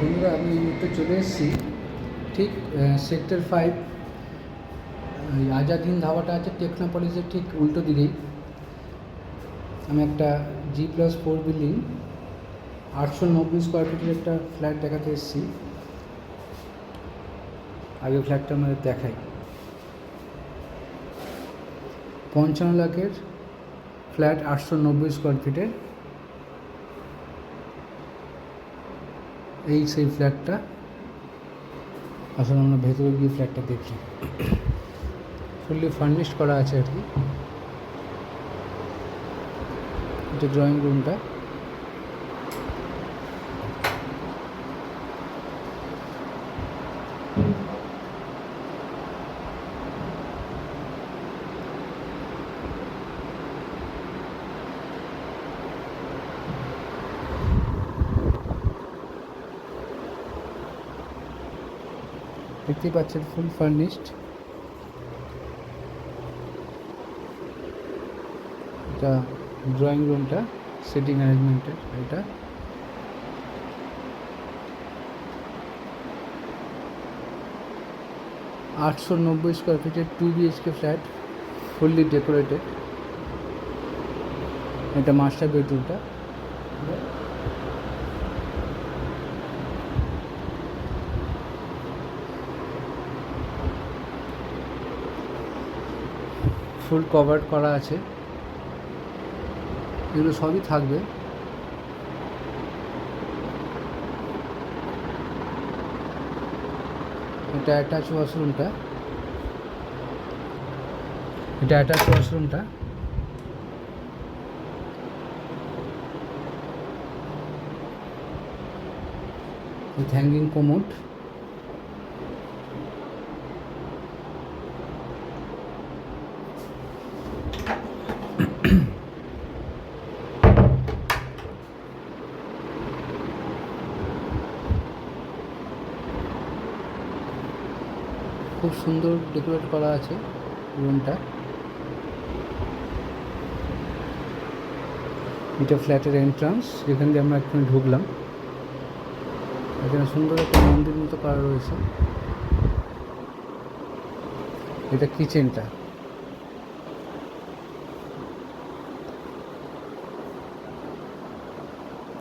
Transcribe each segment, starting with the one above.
বন্ধুরা আমি এই মুহূর্তে চলে এসেছি ঠিক সেক্টর 5 আজাদ হিন্দ ধাবাটা আছে টেকনোপলিসের ঠিক উল্টো দিকেই। আমি একটা G+4 বিল্ডিং 890 স্কোয়ার ফিটের একটা ফ্ল্যাট দেখাতে এসেছি। আগে ফ্ল্যাটটা আমাদের দেখাই। 55 লাখের ফ্ল্যাট 890 স্কোয়ার ফিটের, এই সেই ফ্ল্যাটটা। আসলে আমরা ভেতরে গিয়ে ফ্ল্যাটটা দেখি। ফুললি ফার্নিশড করা আছে আর কি। এটা ড্রয়িং রুমটা। দেখতেই পাচ্ছেন ফুল ফার্নিশড। এটা ড্রয়িং রুমটা, সিটিং অ্যারেঞ্জমেন্টের। এটা 890 স্কোয়ার ফিটের 2 BHK ফ্ল্যাট, ফুললি ডেকোরেটেড। এটা মাস্টার বেডরুমটা। ফুল কভার করা আছে, এগুলো সবই থাকবে। এটা অ্যাটাচ ওয়াশরুমটা। With hanging commode. খুব সুন্দর ডেকোরেট করা আছে রুমটা। এটা ফ্ল্যাটের এন্ট্রান্স, যেখান দিয়ে আমরা একটু ঢুকলাম। এখানে সুন্দর একটা মন্দির মতো করা রয়েছে। এটা কিচেনটা।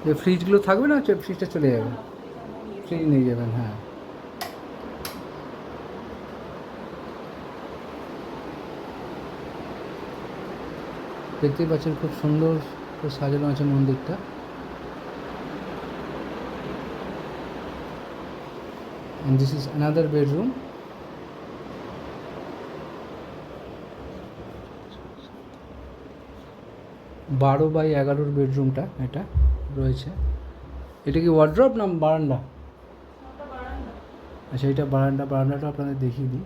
যে ফ্রিজগুলো থাকবে না, ফ্রিজটা চলে যাবে, ফ্রিজ নিয়ে যাবেন। হ্যাঁ, দেখতেই পাচ্ছেন খুব সুন্দর সাজানো আছে মন্দিরটা। And this is another bedroom. বারো বাই 11 বেডরুমটা এটা রয়েছে। এটা কি ওয়ার্ড্রপ না বারান্দা? আচ্ছা, এটা বারান্দাটা আপনাদের দেখিয়ে দিই।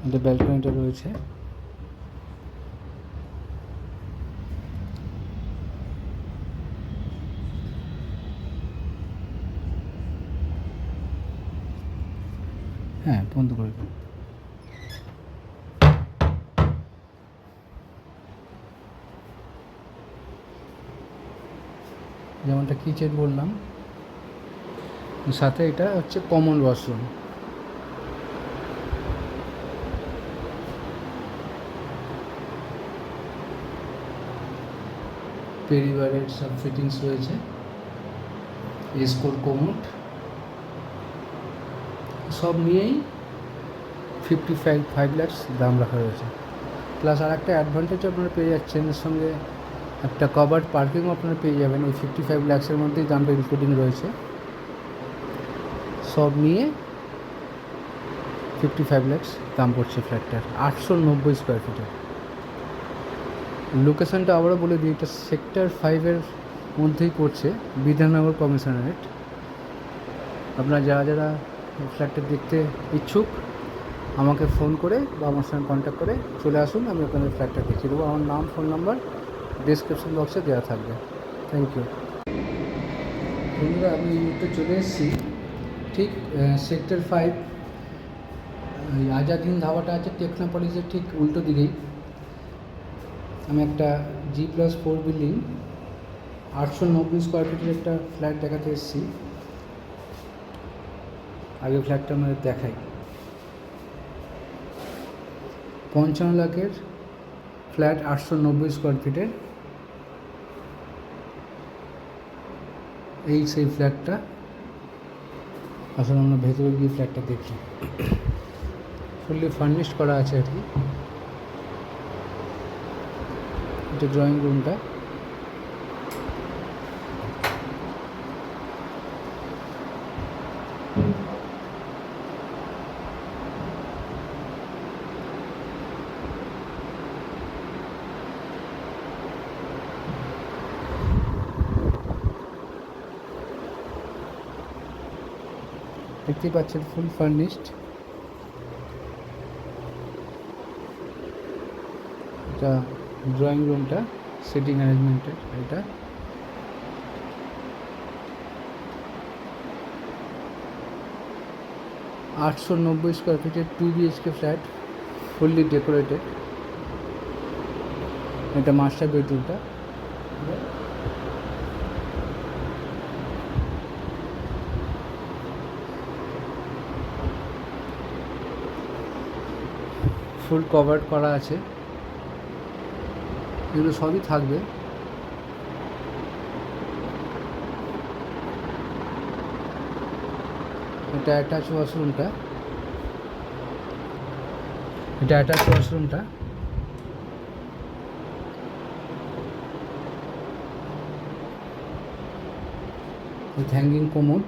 এটা ব্যালকনিটা রয়েছে। হ্যাঁ, বন্ধ করে দিন। যেমনটা কিচেন বললাম, সাথে এটা হচ্ছে কমন ওয়াশরুম। পেরিবারের সব ফিটিংস রয়েছে। এসকোর কোমোড সব নিয়েই 55 লাখ দাম রাখা রয়েছে। প্লাস আর একটা অ্যাডভান্টেজ আপনারা পেয়ে যাচ্ছেন, এর সঙ্গে একটা কভার্ড পার্কিংও আপনারা পেয়ে যাবেন। এই 55 লাখের মধ্যেই দামটা ইনক্লুডিং রয়েছে। সব নিয়ে 55 লাখ দাম পড়ছে ফ্ল্যাটটার, 890 স্কোয়ার ফিটের। লোকেশানটা আবারও বলে দিই, এটা সেক্টর 5-এর মধ্যেই পড়ছে, বিধাননগর কমিশনারেট। আপনারা যারা ফ্ল্যাটটা দেখতে ইচ্ছুক, আমাকে ফোন করে বা আমার সঙ্গে কন্ট্যাক্ট করে চলে আসুন। আমি আপনাদের ফ্ল্যাটটা দেখিয়ে দেবো। আমার নাম, ফোন নাম্বার ডিসক্রিপশন বক্সে দেওয়া থাকবে। Thank you. বন্ধুরা আমি এই মুহূর্তে চলে এসেছি ঠিক সেক্টর 5 আজাদ হিন্দ ধাবাটা আছে টেকনোপলিসের ঠিক উল্টো দিকেই। আমি একটা G+4 বিল্ডিং 890 স্কোয়ার ফিটের একটা ফ্ল্যাট দেখাতে এসেছি। আগে ফ্ল্যাটটা আমাদের দেখাই। 55 লাখের ফ্ল্যাট 890 স্কোয়ার ফিটের, এই সেই ফ্ল্যাটটা। আসলে আমরা ভেতরে গিয়ে ফ্ল্যাটটা দেখি। ফুললি ফার্নিশড করা আছে আর কি। এটা ড্রয়িং রুমটা। দেখতেই পাচ্ছেন ফুল ফার্নিশড। এটা ড্রয়িং রুমটা, সিটিং অ্যারেঞ্জমেন্টের। এটা 890 স্কোয়ার ফিটের 2 BHK ফ্ল্যাট, ফুললি ডেকোরেটেড। এটা মাস্টার বেডরুমটা। ফুল কভার করা আছে, এগুলো সবই থাকবে। এটা অ্যাটাচ ওয়াশরুমটা। With hanging commode.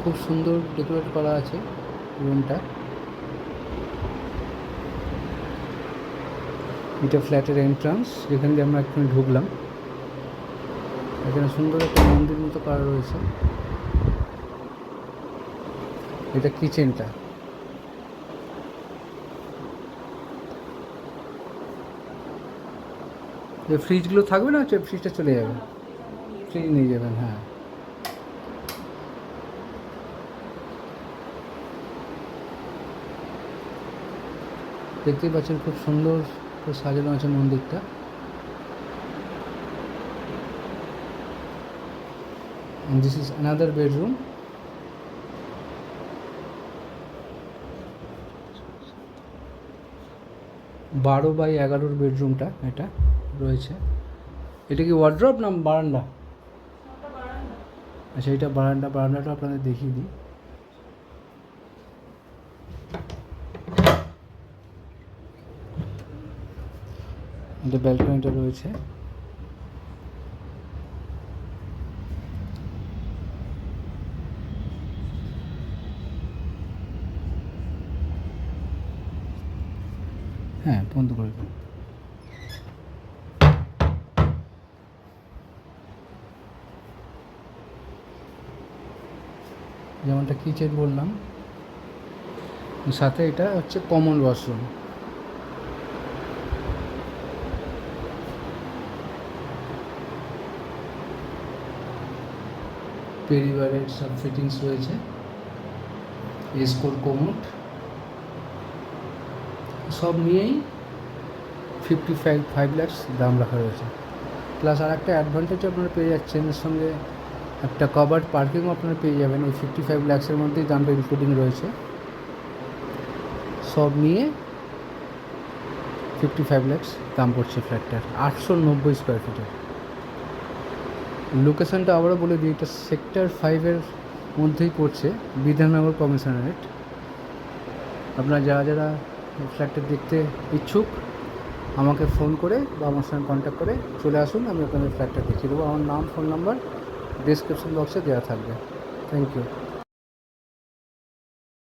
খুব সুন্দর ডেকোরেট করা আছে রুমটা। এটা ফ্ল্যাটের এন্ট্রান্স, যেখান দিয়ে আমরা একটু ঢুকলাম। এখানে সুন্দর একটা মন্দির মতো করা রয়েছে। এটা কিচেনটা। যে ফ্রিজগুলো থাকবে না, ফ্রিজটা চলে যাবে, ফ্রিজ নিয়ে যাবেন। হ্যাঁ, দেখতেই পাচ্ছেন খুব সুন্দর করে সাজানো আছে মন্দিরটা। And this is another bedroom. বারো বাই 11 বেডরুমটা এটা রয়েছে। এটা কি ওয়ার্ড্রপ না বারান্দা? আচ্ছা, এটা বারান্দাটা আপনাদের দেখিয়ে দিই। এটা ব্যালকনিটা রয়েছে। হ্যাঁ, বন্ধ করে দিন। যেমনটা কিচেন বললাম, সাথে এটা হচ্ছে কমন ওয়াশরুম। পেরিবারের সব ফিটিংস রয়েছে। এসকোর কোমোড সব নিয়েই 55 lakhs দাম রাখা রয়েছে। প্লাস আর একটা অ্যাডভান্টেজ আপনারা পেয়ে যাচ্ছেন, এর সঙ্গে একটা কভার্ড পার্কিংও আপনারা পেয়ে যাবেন। ওই 55 lakhsের মধ্যেই দামটা ইনক্লুডিং রয়েছে। সব নিয়ে 55 lakhs দাম পড়ছে ফ্ল্যাটটার, 890 স্কোয়ার ফিটের। লোকেশানটা আবারও বলে দিই, এটা সেক্টর 5-এর মধ্যেই পড়ছে, বিধাননগর কমিশনারেট। আপনারা যারা ফ্ল্যাটটা দেখতে ইচ্ছুক আমাকে ফোন করে বা আমার সঙ্গে কন্ট্যাক্ট করে চলে আসুন, আমি আপনাদের ফ্ল্যাটটা দেখিয়ে দেবো। আমার নাম, ফোন নাম্বার ডেসক্রিপশন বক্সে দেওয়া থাকবে। Thank you.